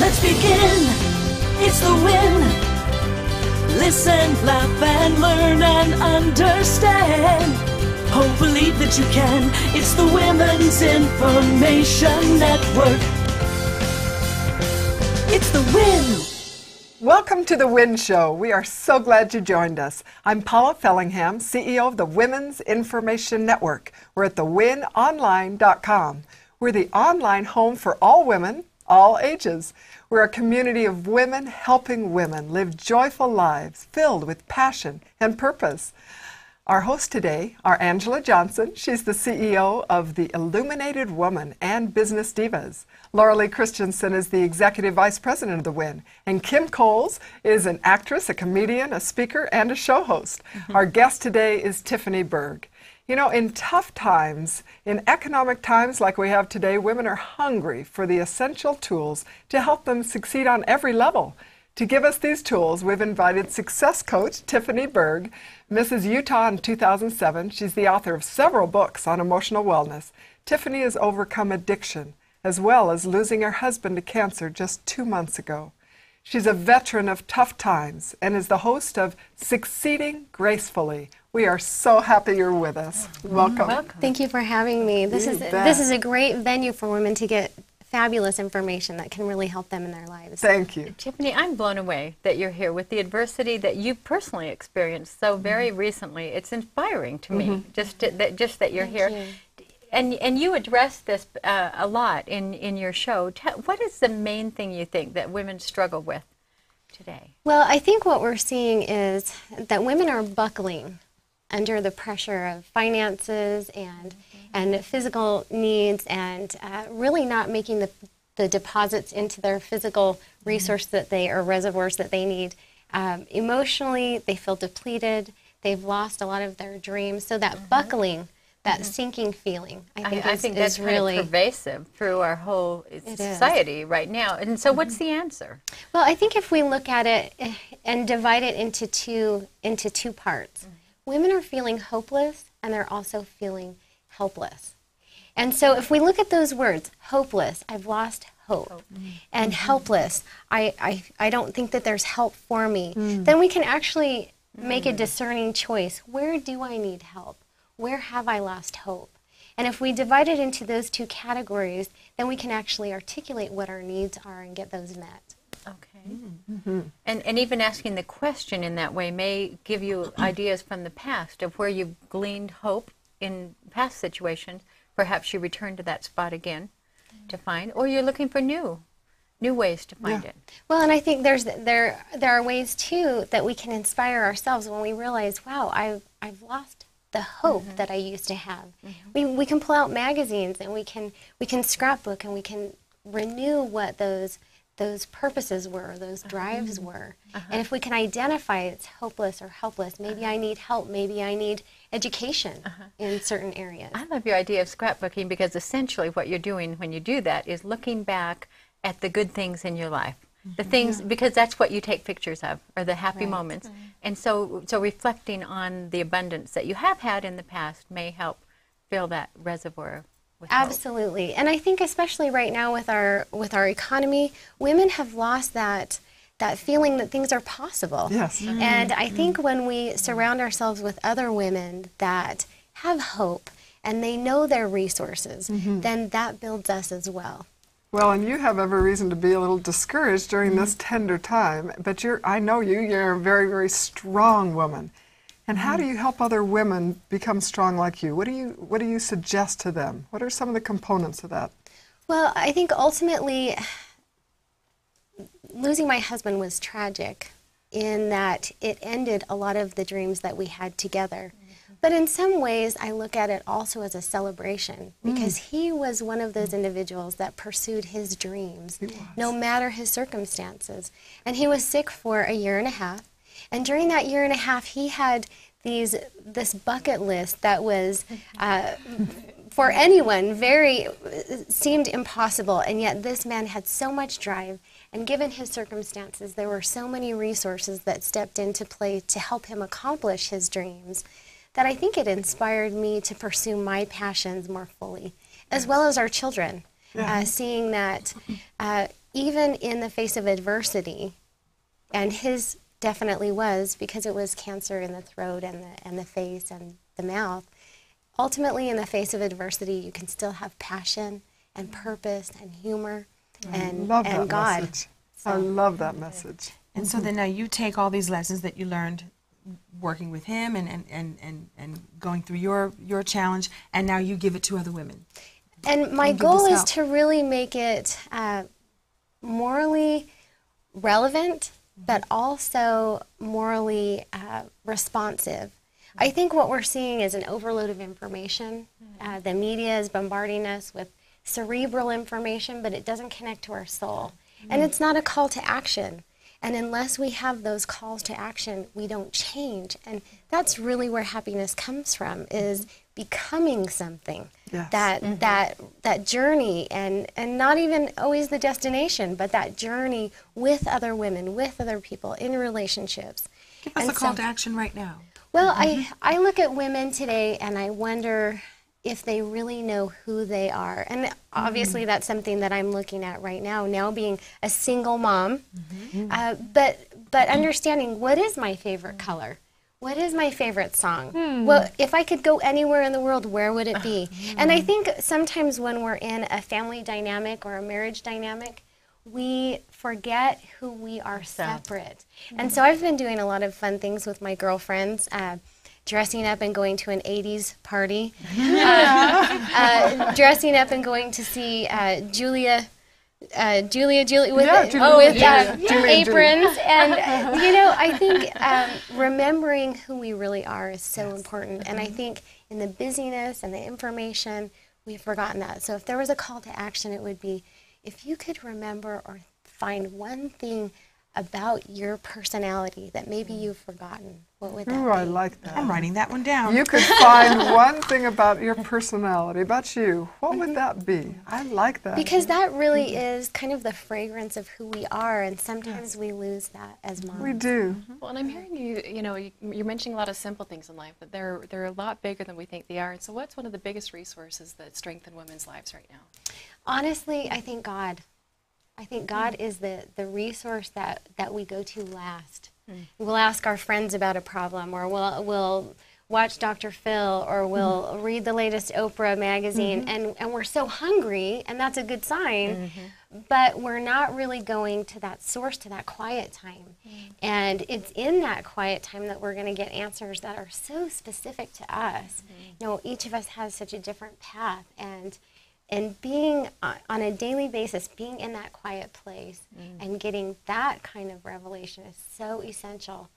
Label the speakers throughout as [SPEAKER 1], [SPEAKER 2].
[SPEAKER 1] Let's begin. It's the win. Listen, laugh, and learn and understand. Hope, believe that you can. It's the Women's Information Network. It's the win.
[SPEAKER 2] Welcome to the Win Show. We are so glad you joined us. I'm Paula Fellingham, CEO of the Women's Information Network. We're at thewinonline.com. We're the online home for all women, all ages. We're a community of women helping women live joyful lives filled with passion and purpose. Our hosts today are Angela Johnson. She's the CEO of the Illuminated Woman and Business Divas. Lauralee Christiansen is the Executive Vice President of the WIN. And Kim Coles is an actress, a comedian, a speaker, and a show host. Our guest today is Tiffany Berg. You know, in tough times, in economic times like we have today, women are hungry for the essential tools to help them succeed on every level. To give us these tools, we've invited success coach Tiffany Berg, Mrs. Utah in 2007. She's the author of several books on emotional wellness. Tiffany has overcome addiction, as well as losing her husband to cancer just 2 months ago. She's a veteran of tough times and is the host of Succeeding Gracefully. We are so happy you're with us. Welcome.
[SPEAKER 3] Thank you for having me. This is a great venue for women to get fabulous information that can really help them in their lives.
[SPEAKER 2] Thank you.
[SPEAKER 4] Tiffany, I'm blown away that you're here with the adversity that you personally experienced so very recently. It's inspiring to me, just that you're here.
[SPEAKER 3] You.
[SPEAKER 4] And you address this a lot in your show. What is the main thing you think that women struggle with today?
[SPEAKER 3] Well, I think what we're seeing is that women are buckling under the pressure of finances and physical needs, and really not making the deposits into their physical resource that they, or reservoirs that they need. Emotionally, they feel depleted. They've lost a lot of their dreams. So that buckling, that sinking feeling,
[SPEAKER 4] I think
[SPEAKER 3] is
[SPEAKER 4] that's
[SPEAKER 3] really
[SPEAKER 4] kind of pervasive through our whole society right now. And so what's the answer?
[SPEAKER 3] Well, I think if we look at it and divide it into two parts, women are feeling hopeless and they're also feeling helpless. And so if we look at those words, hopeless, I've lost hope, and helpless, I don't think that there's help for me, then we can actually make a discerning choice. Where do I need help? Where have I lost hope? And if we divide it into those two categories, then we can actually articulate what our needs are and get those met.
[SPEAKER 4] Okay. And even asking the question in that way may give you ideas from the past of where you've gleaned hope in past situations. Perhaps you return to that spot again to find, or you're looking for new ways to find it. Well,
[SPEAKER 3] and I think there are ways too that we can inspire ourselves when we realize, wow, I've lost the hope that I used to have. We can pull out magazines and we can scrapbook and we can renew what those purposes were, those drives were. And if we can identify it's hopeless or helpless, maybe I need help, maybe I need education in certain areas.
[SPEAKER 4] I love your idea of scrapbooking, because essentially what you're doing when you do that is looking back at the good things in your life. The things, because that's what you take pictures of, are the happy moments. And so reflecting on the abundance that you have had in the past may help fill that reservoir with
[SPEAKER 3] Absolutely. Hope. And I think especially right now with our economy, women have lost that feeling that things are possible.
[SPEAKER 2] Yes.
[SPEAKER 3] And I think when we surround ourselves with other women that have hope and they know their resources, then that builds us as well.
[SPEAKER 2] Well, and you have every reason to be a little discouraged during this tender time, but I know you're a very, very strong woman. And how do you help other women become strong like you? What do you suggest to them? What are some of the components of that?
[SPEAKER 3] Well, I think ultimately losing my husband was tragic in that it ended a lot of the dreams that we had together. But in some ways, I look at it also as a celebration, because he was one of those individuals that pursued his dreams, no matter his circumstances. And he was sick for 1.5 years. And during that 1.5 years, he had this bucket list that was, for anyone, seemed impossible. And yet this man had so much drive. And given his circumstances, there were so many resources that stepped into play to help him accomplish his dreams, that I think it inspired me to pursue my passions more fully, as well as our children. Seeing that even in the face of adversity, and his definitely was, because it was cancer in the throat and the face and the mouth, ultimately in the face of adversity you can still have passion and purpose and humor and God.
[SPEAKER 2] Message. I love that message.
[SPEAKER 5] And so then now you take all these lessons that you learned working with him and going through your challenge, and now you give it to other women.
[SPEAKER 3] And my goal is to really make it morally relevant, but also morally responsive. I think what we're seeing is an overload of information. The media is bombarding us with cerebral information, but it doesn't connect to our soul. And it's not a call to action. And unless we have those calls to action, we don't change. And that's really where happiness comes from, is becoming something.
[SPEAKER 2] Yes.
[SPEAKER 3] That journey, and not even always the destination, but that journey with other women, with other people, in relationships.
[SPEAKER 5] Give us a call to action right now.
[SPEAKER 3] Well, I look at women today and I wonder if they really know who they are. And obviously that's something that I'm looking at right now being a single mom. But understanding, what is my favorite color? What is my favorite song? Well, if I could go anywhere in the world, where would it be? And I think sometimes when we're in a family dynamic or a marriage dynamic, we forget who we are separate. And so I've been doing a lot of fun things with my girlfriends, dressing up and going to an 80s party, dressing up and going to see Julia with aprons. And, I think remembering who we really are is so important. And I think in the busyness and the information, we've forgotten that. So if there was a call to action, it would be, if you could remember or find one thing about your personality that maybe you've forgotten, what would that be?
[SPEAKER 2] I like that.
[SPEAKER 5] I'm writing that one down.
[SPEAKER 2] You could find one thing about your personality, about you. What would that be? I like that.
[SPEAKER 3] Because that really is kind of the fragrance of who we are, and sometimes we lose that as moms.
[SPEAKER 2] We do.
[SPEAKER 6] Well, and I'm hearing you're mentioning a lot of simple things in life, but they're a lot bigger than we think they are. And so what's one of the biggest resources that strengthen women's lives right now?
[SPEAKER 3] Honestly, I think God. I think God is the resource that we go to last. We'll ask our friends about a problem, or we'll watch Dr. Phil, or we'll read the latest Oprah magazine, and we're so hungry, and that's a good sign, but we're not really going to that source, to that quiet time. And it's in that quiet time that we're going to get answers that are so specific to us. Each of us has such a different path, and being on a daily basis, being in that quiet place and getting that kind of revelation is so essential,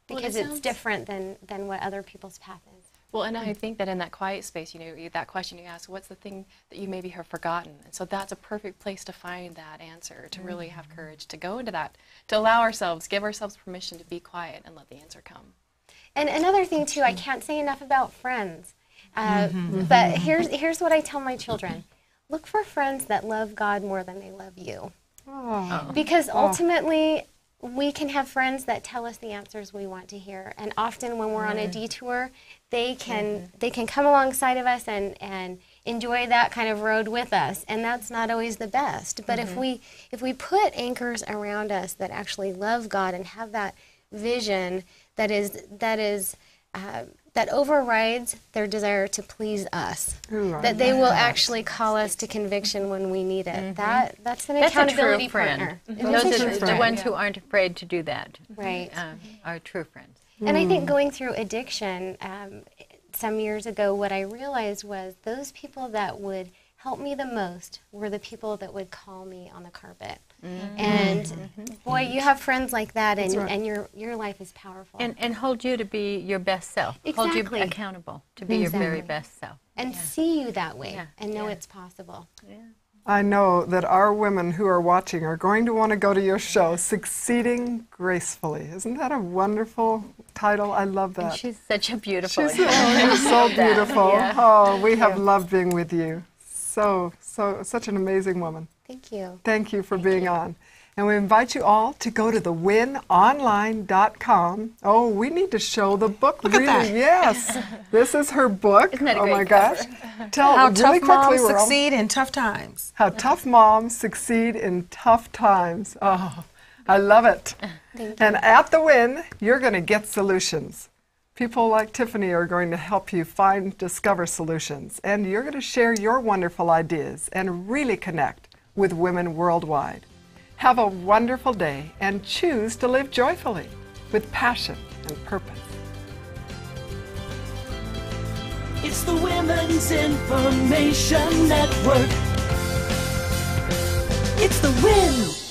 [SPEAKER 3] because it's different than what other people's path is.
[SPEAKER 6] Well, and I think that in that quiet space, that question you ask, what's the thing that you maybe have forgotten? And so that's a perfect place to find that answer, to really have courage to go into that, to give ourselves permission to be quiet and let the answer come.
[SPEAKER 3] And another thing too, I can't say enough about friends, but here's what I tell my children. Look for friends that love God more than they love you. Because ultimately, we can have friends that tell us the answers we want to hear. And often when we're on a detour, they can come alongside of us and enjoy that kind of road with us. And that's not always the best. But if we put anchors around us that actually love God and have that vision that overrides their desire to please us, that they will actually call us to conviction when we need it. That's an accountability partner.
[SPEAKER 4] Those are the ones who aren't afraid to do that.
[SPEAKER 3] Right.
[SPEAKER 4] Are true friends.
[SPEAKER 3] And I think going through addiction, some years ago, what I realized was those people that would help me the most were the people that would call me on the carpet. And boy, you have friends like that, and your life is powerful.
[SPEAKER 4] And hold you to be your best self.
[SPEAKER 3] Exactly.
[SPEAKER 4] Hold you accountable to be your very best self.
[SPEAKER 3] And see you that way, and know it's possible.
[SPEAKER 2] I know that our women who are watching are going to want to go to your show, Succeeding Gracefully. Isn't that a wonderful title? I love that.
[SPEAKER 4] And she's such a beautiful.
[SPEAKER 2] She's so beautiful. Oh, we have loved being with you. Such an amazing woman.
[SPEAKER 3] Thank you.
[SPEAKER 2] Thank you for being on. And we invite you all to go to thewinonline.com. Oh, we need to show the book.
[SPEAKER 5] Look at that.
[SPEAKER 2] Yes. This is her book.
[SPEAKER 4] Isn't that a
[SPEAKER 2] oh
[SPEAKER 4] great
[SPEAKER 2] my gosh. Tell
[SPEAKER 5] How
[SPEAKER 2] really
[SPEAKER 5] tough
[SPEAKER 2] quickly,
[SPEAKER 5] moms
[SPEAKER 2] we're all-
[SPEAKER 5] succeed in tough times.
[SPEAKER 2] How tough moms succeed in tough times. Oh, I love it. And at the Win, you're going to get solutions. People like Tiffany are going to help you discover solutions. And you're going to share your wonderful ideas and really connect with women worldwide. Have a wonderful day and choose to live joyfully with passion and purpose.
[SPEAKER 1] It's the Women's Information Network. It's the Win.